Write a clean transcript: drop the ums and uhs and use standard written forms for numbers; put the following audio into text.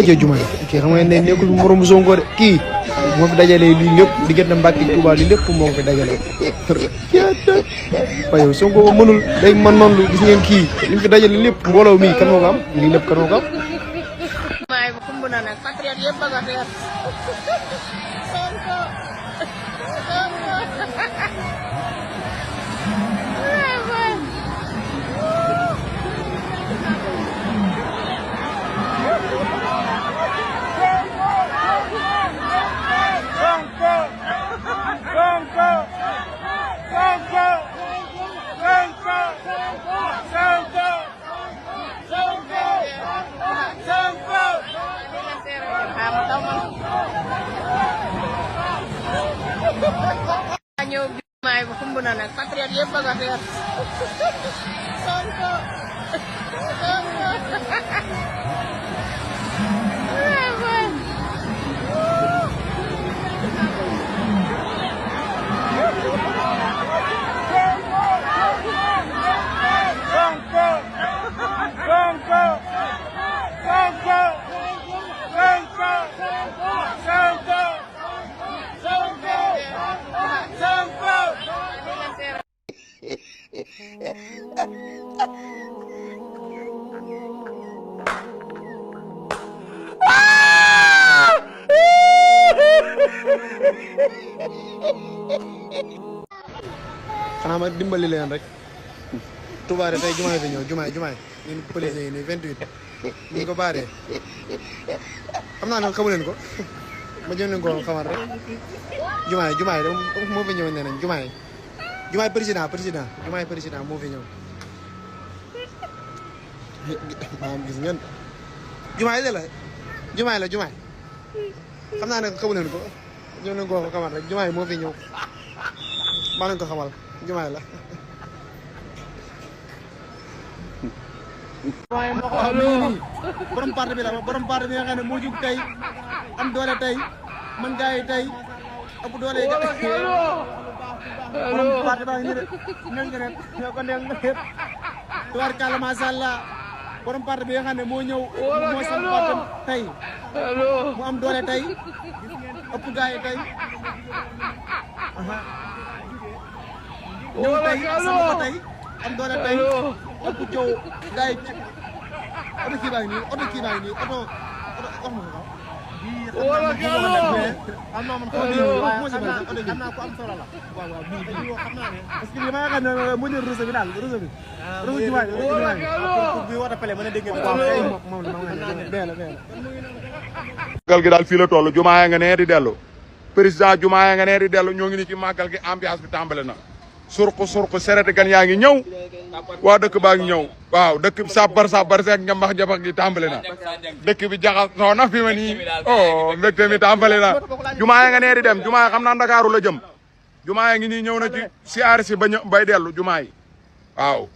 ca jumaa kii xam nga ne nekkul moromu Sonko de kii moo fi dajalee lii lépp diggante Mbàkke Tuubaa lii lépp moo ko fi dajalee waaye yow Sonko ko mënul day man lu gis ngeen kii li mu fi dajale lépp mbooloo mi kan moo ko am lii lépp kan moo ko am. maay ba xumb na nag patriote yëpp bëgg a teer Sonko ñëw maay ba xumb na nag patriote yëpp bëgg a teer Sonko xanaa ma dimbali leen rek Touba tey jumaay fi ñëw jumaay ñun police yi nii 28 ñu ko baaree xam naa ne xamu leen ko ma jëm leen ko xamal rek jumaay de moo fi ñëw nee nañ jumaay président moo fi ñëw maanaam gis ngeen jumaay de la jumaay xam naa ne xamu leen ko jëm leen ko xamal rek jumaay moo fi ñëw maa leen ko xamal jumaay la. waaye moo ko xam ne borom parti bi la borom parti bi nga xam ne moo jug tey am doole tey man gars yi tey ëpp doole yi borom parti baa ngi nii de ñoom ñoo ko nekk ñëpp tubaarkàlla macha allah borom parti bi nga xam ne moo ñëw moo sam parti tey mu am doole tey ëpp gars yi tey ñëw tey sama ko tey am doole tey ëpp coow gars yi oto kii baa ngi nii oto wax ma ko wala am naa man xam naa ko am solo la waaw bii xam naa ne parce que li ma yaakaar ne mu jël réseau bi daal réseau bi war a pele mën a dégg moom màggal gi daal fii la toll jumaa nga nee di dellu président jumaa nga nee di dellu ñoo ngi ni ci màggal gi ambiance bi tàmbale na surku sereti gan yaa ngi ñëw waa dëkk baa ngi ñëw waaw dëkk bi sabar seeg njambax gi tàmbale na dëkk bi jaxasoo na fi ma nii oh mbégte mi tàmbale na jumaa nga nee di dem jumaa xam naa Ndakaaru la jëm jumaa ngi nii ñëw na ci siyaar si bay dellu jumaa yi waaw